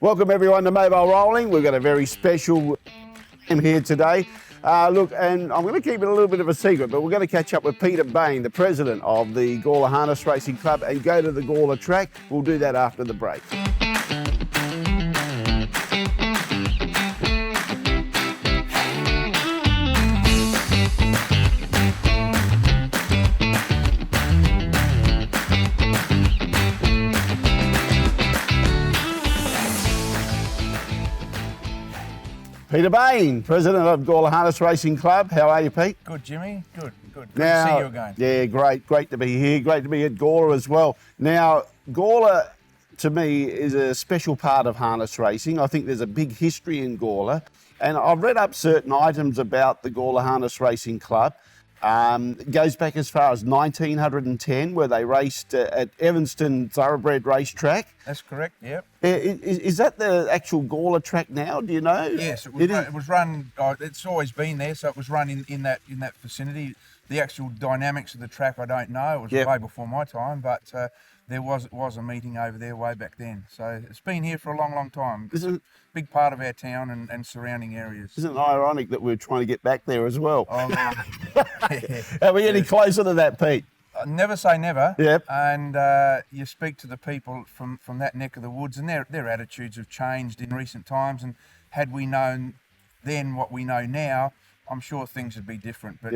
Welcome everyone to Mobile Rolling. We've got a very special here today. Look, and I'm going to keep it a little bit of a secret, but we're going to catch up with Peter Bain, the president of the Gawler Harness Racing Club, and go to the Gawler track. We'll do that after the break. Peter Bain, president of Gawler Harness Racing Club. How are you, Pete? Good, Jimmy. Good. Good Now, to see you again. Yeah, great to be here. Great to be at Gawler as well. Now, Gawler, to me, is a special part of harness racing. I think there's a big history in Gawler. And I've read up certain items about the Gawler Harness Racing Club. It goes back as far as 1910, where they raced at Evanston Thoroughbred Racetrack. That's correct, yep. Is that the actual Gawler track now, do you know? Yes, it was run, it's always been there, so it was run in that vicinity. The actual dynamics of the track, I don't know. It was way before my time, but there was a meeting over there way back then. So it's been here for a long time. It's a big part of our town and surrounding areas. Isn't it ironic that we're trying to get back there as well? Oh, Are we any closer to that, Pete? Never say never. Yep. And you speak to the people from that neck of the woods, and their attitudes have changed in recent times. And had we known then what we know now, I'm sure things would be different. But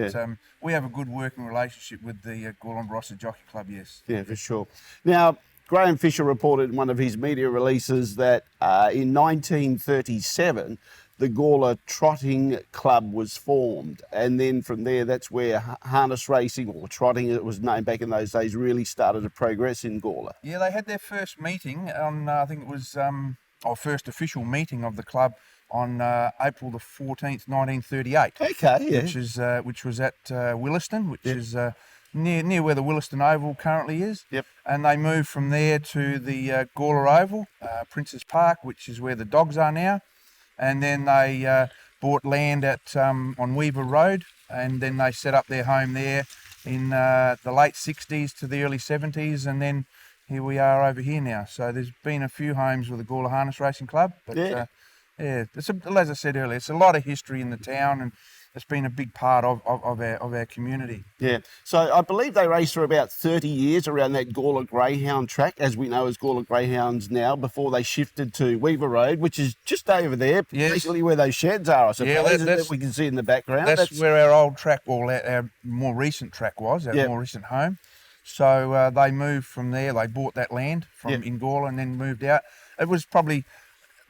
we have a good working relationship with the Gawler Barossa Jockey Club, yes. Yeah, for sure. Now, Graham Fisher reported in one of his media releases that in 1937, the Gawler Trotting Club was formed. And then from there, that's where harness racing, or trotting, it was named back in those days, really started to progress in Gawler. Yeah, they had their first meeting on, I think it was, first official meeting of the club on April the 14th, 1938. Okay, yeah. Which was at Williston, which is near where the Williston Oval currently is. Yep. And they moved from there to the Gawler Oval, Princes Park, which is where the dogs are now. And then they bought land on Weaver Road, and then they set up their home there in the late 60s to the early 70s, and then here we are over here now. So there's been a few homes with the Gawler Harness Racing Club, but as I said earlier, it's a lot of history in the town, and it's been a big part of our community. Yeah, so I believe they raced for about 30 years around that Gawler greyhound track, as we know as Gawler greyhounds now, before they shifted to Weaver Road, which is just over there, basically where those sheds are, I suppose, that we can see in the background. That's where our old track, our more recent track was, our more recent home. So they moved from there, they bought that land in Gawler and then moved out. It was probably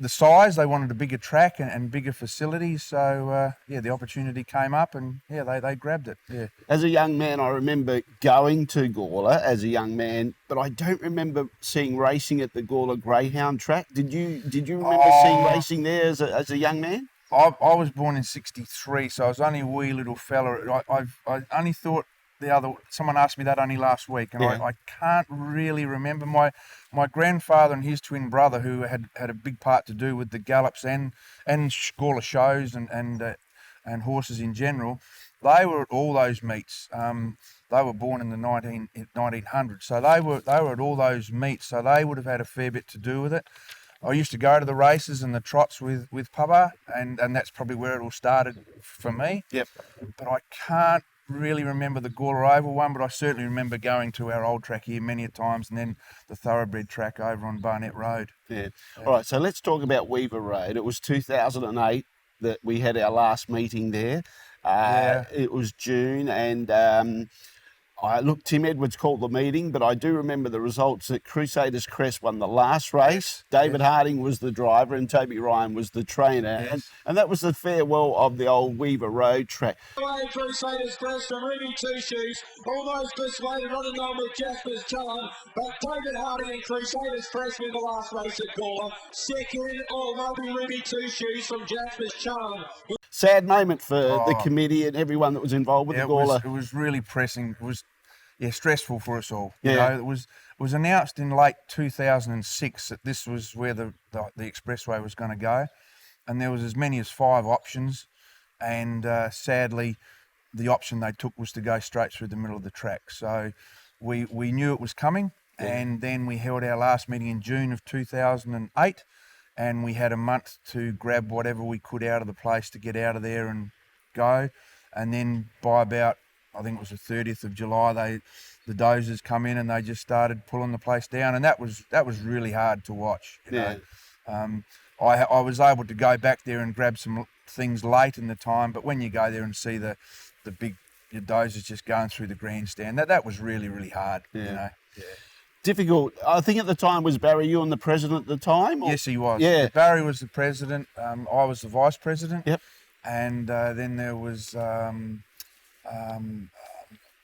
the size, they wanted a bigger track and bigger facilities, so the opportunity came up, and they grabbed it. Yeah. As a young man, I remember going to Gawler as a young man, but I don't remember seeing racing at the Gawler greyhound track. Did you remember seeing racing there as a young man? I was born in '63, so I was only a wee little fella. I only thought someone asked me that only last week, and I can't really remember. My grandfather and his twin brother, who had a big part to do with the gallops and Gawler shows and horses in general, they were at all those meets. They were born in the 1900s, so they were at all those meets, so they would have had a fair bit to do with it. I used to go to the races and the trots with Papa, and that's probably where it all started for me. Yep. But I can't really remember the Gawler Oval one, but I certainly remember going to our old track here many a times, and then the thoroughbred track over on Barnett Road. Yeah. All right, so let's talk about Weaver Road. It was 2008 that we had our last meeting there. It was June, and Tim Edwards called the meeting, but I do remember the results that Crusaders Crest won the last race. David Harding was the driver and Toby Ryan was the trainer. Yes. And that was the farewell of the old Weaver Road track. Crusaders Crest from Ruby Two Shoes, almost persuaded running on with Jasper's Charm, but David Harding and Crusaders Crest win the last race at Gawler. Second, Ruby Two Shoes from Jasper's Charm. Sad moment for the committee and everyone that was involved with the Gawler. It was really pressing. It was stressful for us all. Yeah. You know, it was announced in late 2006 that this was where the expressway was going to go, and there was as many as 5 options, and sadly, the option they took was to go straight through the middle of the track. So we knew it was coming, and then we held our last meeting in June of 2008. and we had a month to grab whatever we could out of the place to get out of there and go. And then by about, I think it was the 30th of July, the dozers come in and they just started pulling the place down, and that was really hard to watch. You know? I was able to go back there and grab some things late in the time, but when you go there and see the big dozers just going through the grandstand, that was really, really hard. You know? Difficult. I think at the time, was Barry Ewan the president at the time? Or? Yes, he was. Yeah. Barry was the president. I was the vice president. Yep. And then there was a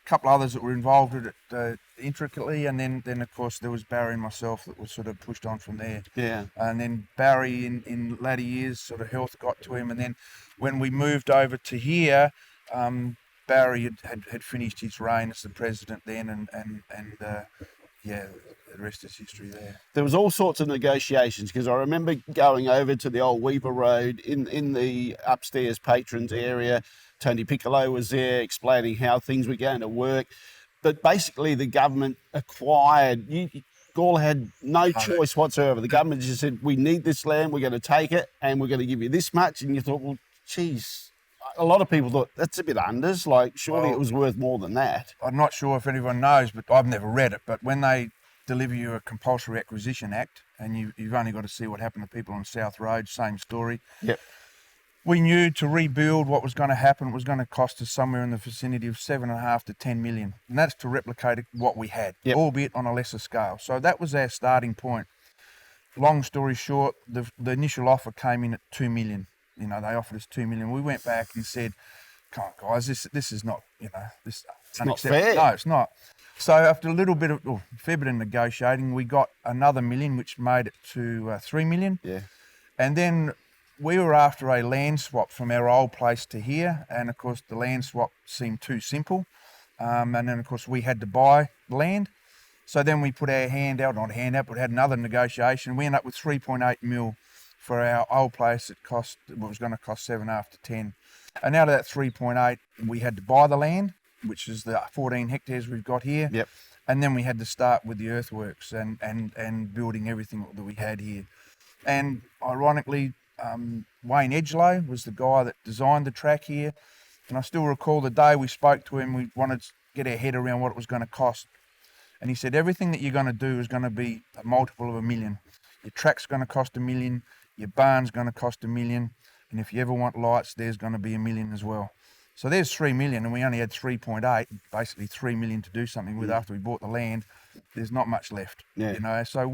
couple others that were involved with it intricately, and then of course there was Barry and myself that was sort of pushed on from there. Yeah. And then Barry in latter years, sort of health got to him, and then when we moved over to here, Barry had finished his reign as the president then, and the rest is history there. There was all sorts of negotiations, because I remember going over to the old Weaver Road in the upstairs patrons area. Tony Piccolo was there explaining how things were going to work. But basically the government acquired, Gawler had no choice whatsoever. The government just said, we need this land, we're going to take it, and we're going to give you this much. And you thought, well, geez, a lot of people thought, that's a bit unders, like surely it was worth more than that. I'm not sure if anyone knows, but I've never read it, but when they deliver you a compulsory acquisition act, and you've only got to see what happened to people on South Road, same story. Yep. We knew to rebuild what was going to happen was going to cost us somewhere in the vicinity of 7.5 to 10 million. And that's to replicate what we had, albeit on a lesser scale. So that was our starting point. Long story short, the initial offer came in at 2 million. You know, they offered us 2 million. We went back and said, come on, guys, this is not, this it's not fair. No, it's not. So after a fair bit of negotiating, we got another million, which made it to 3 million. Yeah. And then we were after a land swap from our old place to here, and of course the land swap seemed too simple, and then of course we had to buy land. So then we put our hand out, not hand out, but had another negotiation. We ended up with 3.8 mil for our old place. It was going to cost 7.5 to 10, and out of that 3.8, we had to buy the land, which is the 14 hectares we've got here. Yep. And then we had to start with the earthworks and building everything that we had here. And ironically, Wayne Edgelow was the guy that designed the track here, and I still recall the day we spoke to him. We wanted to get our head around what it was going to cost, and he said everything that you're going to do is going to be a multiple of $1 million. Your track's going to cost $1 million, your barn's going to cost $1 million, and if you ever want lights, there's going to be $1 million as well. So there's 3 million, and we only had 3.8, basically 3 million to do something with after we bought the land. There's not much left, you know. So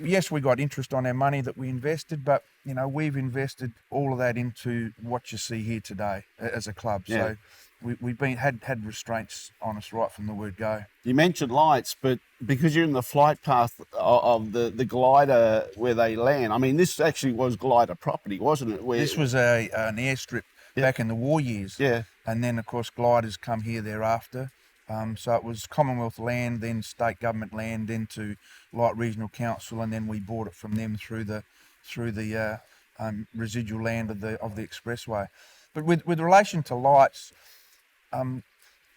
yes, we got interest on our money that we invested, but you know, we've invested all of that into what you see here today as a club. So we've had restraints on us right from the word go. You mentioned lights, but because you're in the flight path of the glider where they land, I mean, this actually was glider property, wasn't it? This was an airstrip back in the war years. Yeah. And then of course gliders come here thereafter. So it was Commonwealth land, then state government land, then to Light Regional Council, and then we bought it from them through the residual land of the expressway. But with relation to lights,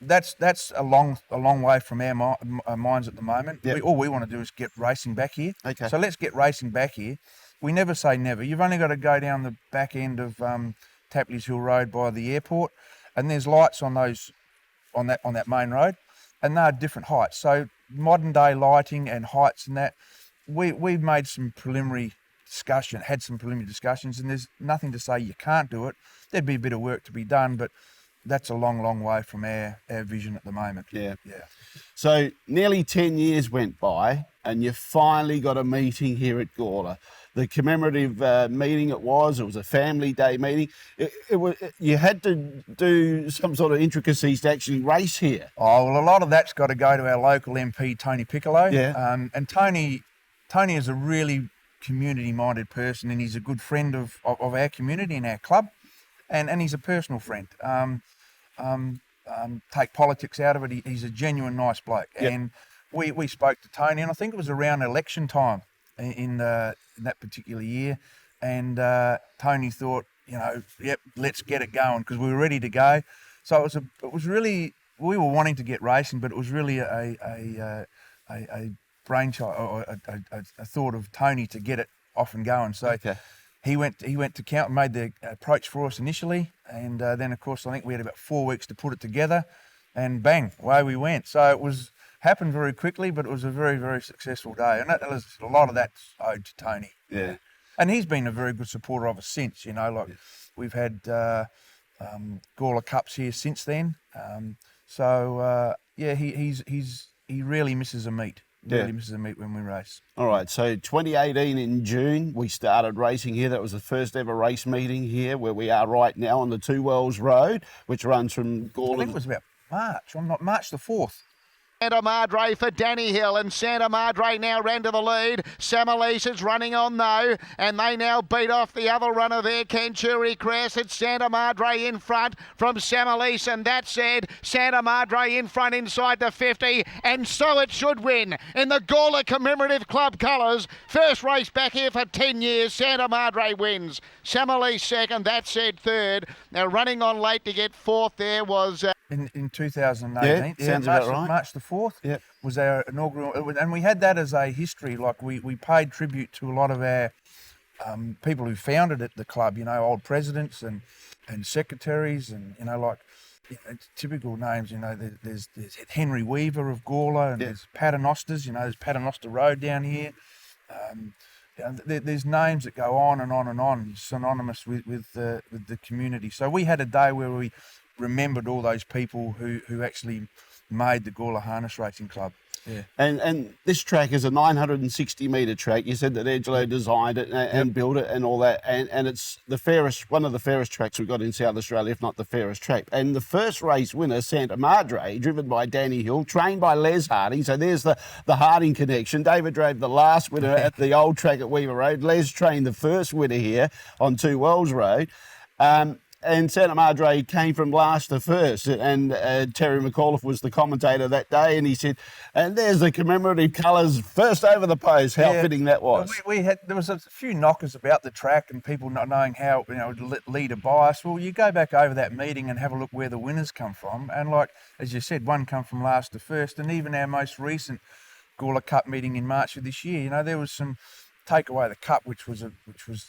that's a long way from our minds at the moment. Yep. All we want to do is get racing back here. Okay. So let's get racing back here. We never say never. You've only got to go down the back end of Tapley's Hill Road by the airport, and there's lights on those. On that main road, and they're different heights. So modern day lighting and heights and that, we've made some preliminary discussions, and there's nothing to say you can't do it. There'd be a bit of work to be done, but that's a long way from our vision at the moment. Yeah. So nearly 10 years went by, and you finally got a meeting here at Gawler. The commemorative meeting it was a family day meeting. You had to do some sort of intricacies to actually race here. Oh, well, a lot of that's got to go to our local MP, Tony Piccolo. Yeah. And Tony is a really community-minded person, and he's a good friend of our community and our club, and he's a personal friend. Take politics out of it, he's a genuine nice bloke. Yep. And we spoke to Tony, and I think it was around election time in that particular year, and Tony thought, let's get it going, because we were ready to go. So it was really, we were wanting to get racing, but it was really a brainchild or a thought of Tony to get it off and going. So he went to count, made the approach for us initially, and then of course I think we had about 4 weeks to put it together, and bang, away we went. So it happened very quickly, but it was a very, very successful day, and that was a lot of that's owed to Tony. Yeah. And he's been a very good supporter of us since. We've had Gawler Cups here since then. He really misses a meet. Really misses a meet when we race. All right, so 2018 in June, we started racing here. That was the first ever race meeting here where we are right now on the Two Wells Road, which runs from Gawler. I think it was about March the 4th. Santa Madre for Danny Hill, and Santa Madre now ran to the lead. Samalise is running on though, and they now beat off the other runner there, Kenturi Crest. It's Santa Madre in front from Samalise, and that said, Santa Madre in front inside the 50, and so it should win in the Gawler Commemorative Club colours. First race back here for 10 years, Santa Madre wins. Samalise second, that said third. Now running on late to get fourth there was... In 2018, sounds about right. March the 4th was our inaugural, and we had that as a history. Like we paid tribute to a lot of our people who founded the club. Old presidents and secretaries, and typical names. There's Henry Weaver of Gawler, and there's Paternosters. There's Paternoster Road down here. There's names that go on and on and on, synonymous with the community. So we had a day where we remembered all those people who actually made the Gawler Harness Racing Club. Yeah. And this track is a 960 metre track. You said that Angelo designed it and built it and all that. And it's one of the fairest tracks we've got in South Australia, if not the fairest track. And the first race winner, Santa Madre, driven by Danny Hill, trained by Les Harding. So there's the Harding connection. David drove the last winner at the old track at Weaver Road. Les trained the first winner here on Two Wells Road. And Santa Madre came from last to first, and Terry McAuliffe was the commentator that day, and he said, and there's the commemorative colours first over the post. How fitting that was. There was a few knockers about the track and people not knowing how to lead a bias. Well, you go back over that meeting and have a look where the winners come from, and as you said, one come from last to first, and even our most recent Gawler Cup meeting in March of this year, there was some take away the cup, which was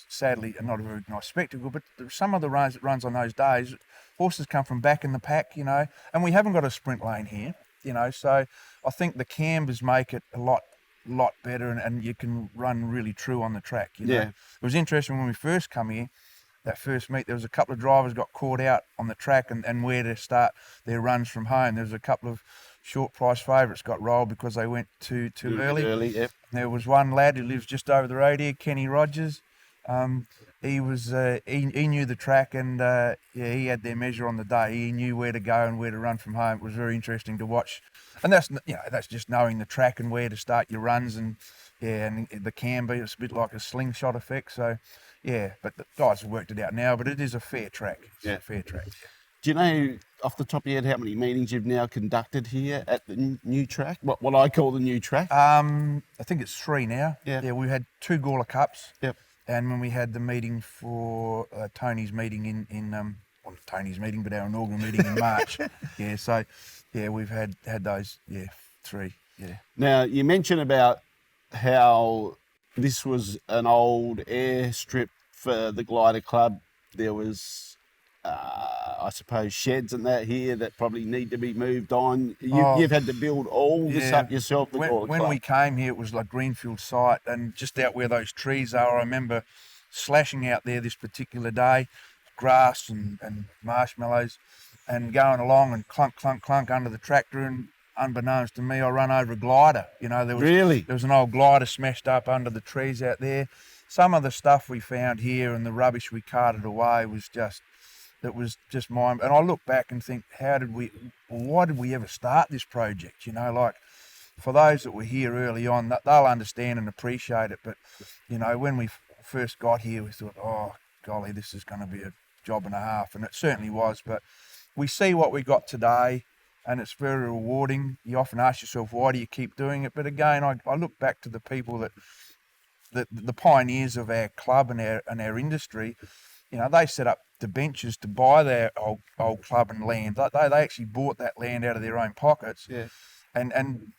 sadly not a very nice spectacle. But some of the runs on those days, horses come from back in the pack, and we haven't got a sprint lane here, So I think the cambers make it a lot better, and you can run really true on the track. It was interesting when we first come here. That first meet, there was a couple of drivers got caught out on the track and where to start their runs from home. There was a couple of short price favourites got rolled because they went too early. There was one lad who lives just over the road here, Kenny Rogers. He knew the track, and he had their measure on the day. He knew where to go and where to run from home. It was very interesting to watch, and that's just knowing the track and where to start your runs, and the camber. It's a bit like a slingshot effect. So but the guys have worked it out now. But it is a fair track. It's a fair track. Do you know off the top of your head how many meetings you've now conducted here at the new track? What I call the new track? I think it's 3 now. Yeah. We had 2 Gawler Cups. Yep. And when we had the meeting for Tony's meeting not Tony's meeting, but our inaugural meeting in March. We've had those. 3. Yeah. Now you mentioned about how this was an old airstrip for the Glider Club. There was, I suppose, sheds and that here that probably need to be moved on. You've had to build all this up yourself. When we came here, it was like greenfield site, and just out where those trees are, I remember slashing out there this particular day, grass and marshmallows, and going along and clunk, clunk, clunk under the tractor, and unbeknownst to me, I run over a glider. There was an old glider smashed up under the trees out there. Some of the stuff we found here and the rubbish we carted away was just mind. And I look back and think, why did we ever start this project? For those that were here early on, they'll understand and appreciate it. But, when we first got here, we thought, oh, golly, this is going to be a job and a half. And it certainly was. But we see what we got today, and it's very rewarding. You often ask yourself, why do you keep doing it? But again, I look back to the people that the pioneers of our club and our industry. They set up the benches to buy their old club and land. They actually bought that land out of their own pockets. Yeah. And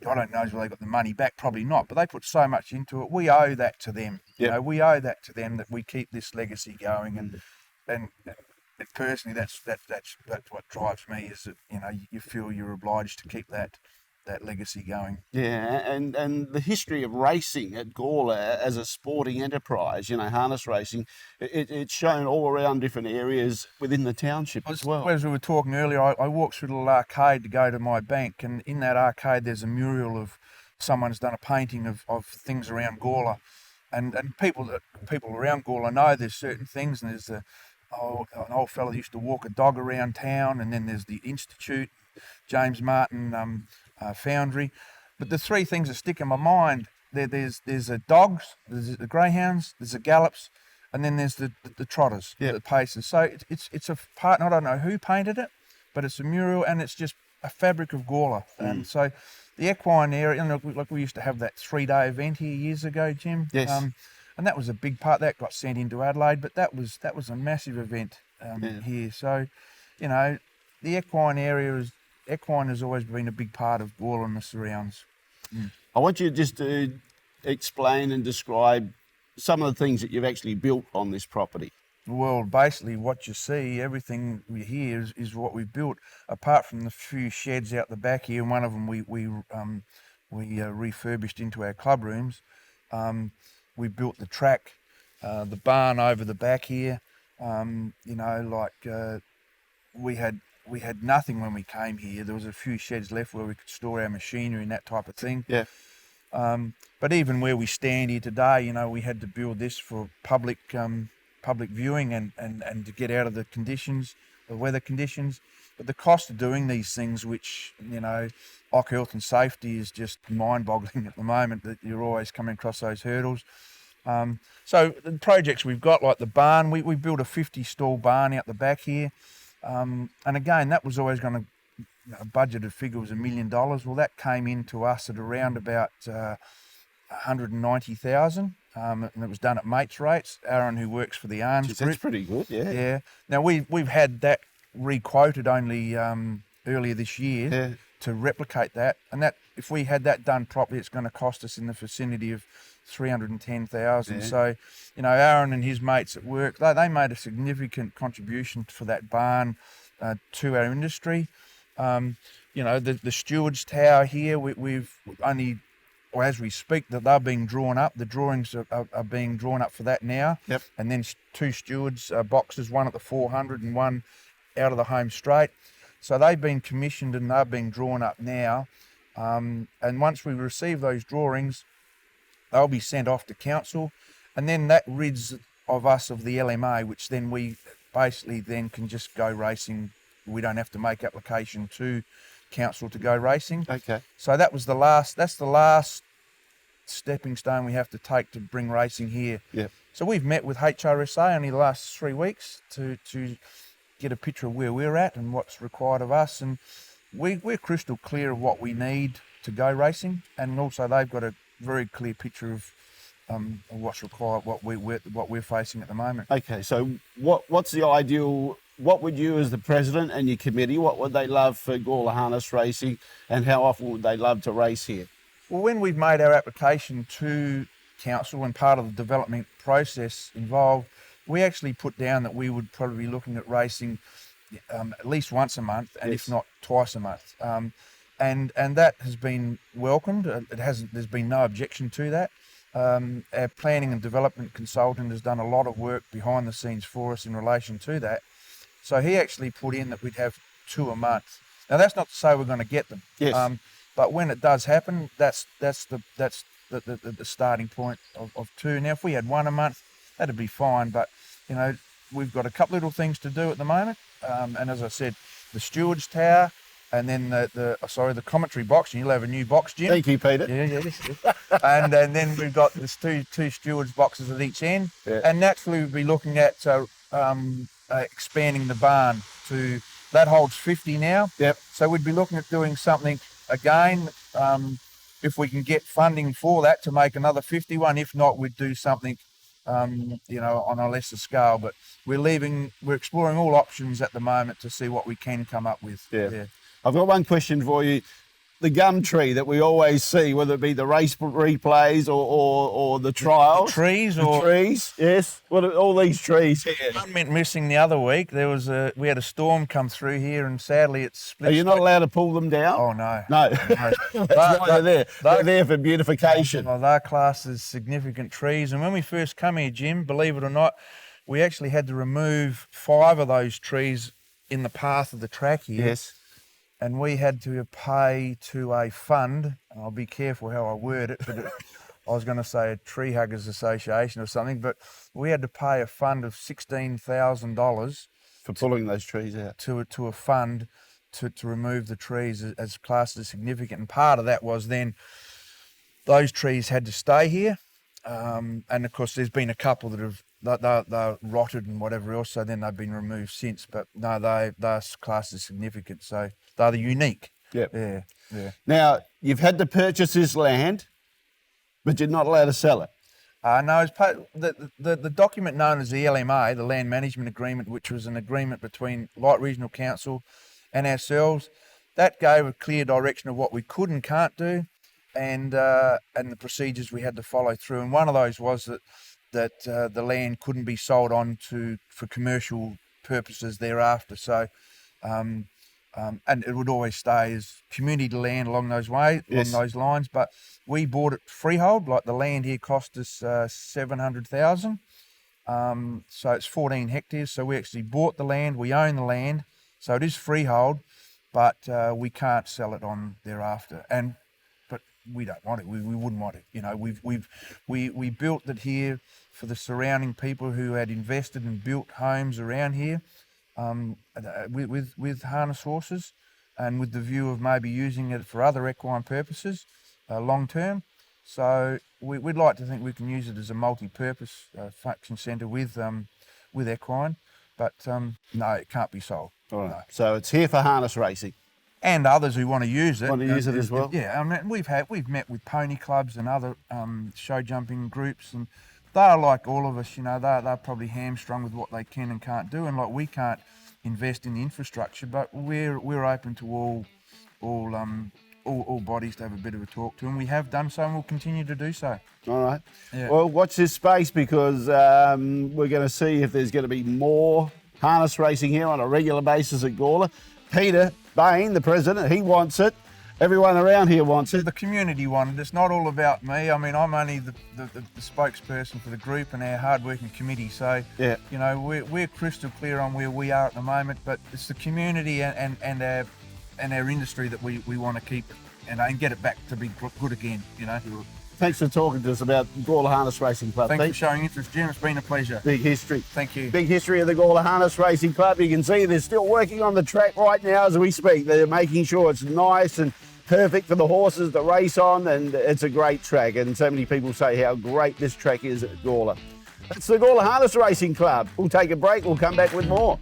I don't know whether they got the money back, probably not, but they put so much into it. We owe that to them. You know, we owe that to them, that we keep this legacy going, and personally, that's what drives me, is that, you know, you feel you're obliged to keep that legacy going. Yeah, and the history of racing at Gawler as a sporting enterprise, you know, harness racing, it's shown all around different areas within the township as well. As we were talking earlier, I walked through the little arcade to go to my bank, and in that arcade there's a mural of someone's done a painting of things around Gawler, and people around Gawler know there's certain things, and there's an old fella that used to walk a dog around town, and then there's the Institute, James Martin Foundry. But the three things that stick in my mind, there's the dogs, there's the greyhounds, there's the gallops, and then there's the trotters, the paces. So it's a part, I don't know who painted it, but it's a mural, and it's just a fabric of Gawler. And so the equine area, you know, like we used to have that 3-day event here years ago, Jim. Yes. And that was a big part. That got sent into Adelaide, but that was a massive event here. So, you know, the equine area equine has always been a big part of Gawler and the surrounds. I want you just to explain and describe some of the things that you've actually built on this property. Well, basically what you see, everything here is what we've built, apart from the few sheds out the back here. One of them we refurbished into our club rooms. We built the track, the barn over the back here. You know, like we had nothing when we came here. There was a few sheds left where we could store our machinery and that type of thing. Yeah. But even where we stand here today, you know, we had to build this for public viewing and to get out of the weather conditions. But the cost of doing these things, which, you know, like health and safety, is just mind-boggling at the moment, that you're always coming across those hurdles. So the projects we've got, like the barn, we built a 50-stall barn out the back here. And again, that was always going to, you know, budgeted figure was $1 million. Well, that came into us at around about 190,000, and it was done at mates rates. Aaron, who works for the Arns Group. That's pretty good, yeah. Yeah. Now we've had that requoted only earlier this year to replicate that, and that if we had that done properly, it's going to cost us in the vicinity of 310,000. So, you know, Aaron and his mates at work, they made a significant contribution for that barn to our industry. You know, the stewards tower here, we've only, or as we speak, that they're being drawn up. The drawings are being drawn up for that now. Yep. And then 2 stewards boxes, one at the 400 and one out of the home straight. So they've been commissioned and they're being drawn up now. And once we receive those drawings, they'll be sent off to council, and then that rids of us of the LMA, which then we basically then can just go racing. We don't have to make application to council to go racing. Okay. So that's the last stepping stone we have to take to bring racing here. Yeah. So we've met with GHRC only the last 3 weeks to get a picture of where we're at and what's required of us, and we're crystal clear of what we need to go racing, and also they've got a very clear picture of what's required, what we're facing at the moment. Okay, so what's the ideal? What would you, as the president and your committee, what would they love for Gawler harness racing, and how often would they love to race here? Well, when we've made our application to council and part of the development process involved, we actually put down that we would probably be looking at racing at least once a month, and if not twice a month. And that has been welcomed. There's been no objection to that. Our planning and development consultant has done a lot of work behind the scenes for us in relation to that. So he actually put in that we'd have 2 a month. Now that's not to say we're going to get them. Yes. But when it does happen, that's the starting point of 2. Now if we had 1 a month, that'd be fine. But you know, we've got a couple little things to do at the moment. And as I said, the stewards tower, and then the commentary box, and you'll have a new box, Jim. Thank you, Peter. Yeah. and then we've got this two stewards boxes at each end, and naturally we'll be looking at expanding the barn to that holds 50 now. Yep. So we'd be looking at doing something again, if we can get funding for that, to make another 51. If not, we'd do something, you know, on a lesser scale. But we're exploring all options at the moment to see what we can come up with. Yeah. I've got one question for you. the gum tree that we always see, whether it be the race replays or the trials. Trees, Yes. What are all these trees here? One went missing the other week. We had a storm come through here, and sadly it split. Are you not allowed to pull them down? Oh no. No. That's why they're there. They're there for beautification. Well, they're classed as significant trees, and when we first come here, Jim, believe it or not, we actually had to remove 5 of those trees in the path of the track here. Yes. And we had to pay to a fund, and I'll be careful how I word it, but I was going to say a Tree Huggers Association or something, but we had to pay a fund of $16,000 for pulling those trees out. To a fund to remove the trees as classed as significant. And part of that was then those trees had to stay here. And of course, there's been a couple that have they're rotted and whatever else, so then they've been removed since. But no, they're classed as significant, so they're the unique. Yep. Yeah. Now, you've had to purchase this land, but you're not allowed to sell it. No, it's the document known as the LMA, the Land Management Agreement, which was an agreement between Light Regional Council and ourselves, that gave a clear direction of what we could and can't do, and the procedures we had to follow through. And one of those was that the land couldn't be sold on for commercial purposes thereafter. So, and it would always stay as community land along those lines. But we bought it freehold. Like the land here cost us $700,000. So it's 14 hectares. So we actually bought the land. We own the land. So it is freehold, but we can't sell it on thereafter. But we don't want it. We wouldn't want it. You know, we built it here for the surrounding people who had invested and built homes around here. With harness horses, and with the view of maybe using it for other equine purposes long term. So we'd like to think we can use it as a multi-purpose function centre with equine, but no, it can't be sold. All right. No. So it's here for harness racing. And others who want to use it. Want to use it as well? Yeah, I mean, we've met with pony clubs and other show jumping groups, and they're like all of us, you know, they're probably hamstrung with what they can and can't do, and like we can't invest in the infrastructure, but we're open to all bodies to have a bit of a talk to, and we have done so, and we'll continue to do so. All right. Yeah. Well, watch this space, because we're going to see if there's going to be more harness racing here on a regular basis at Gawler. Peter Bain, the president, he wants it. Everyone around here wants it. The community wanted it. It's not all about me. I mean, I'm only the spokesperson for the group and our hard-working committee. So, yeah, you know, we're crystal clear on where we are at the moment. But it's the community and our industry that we want to keep and get it back to be good again. You know. Thanks for talking to us about Gawler Harness Racing Club. Thanks for showing interest, Jim. It's been a pleasure. Big history. Thank you. Big history of the Gawler Harness Racing Club. You can see they're still working on the track right now as we speak. They're making sure it's nice and perfect for the horses to race on, and it's a great track. And so many people say how great this track is at Gawler. That's the Gawler Harness Racing Club. We'll take a break. We'll come back with more.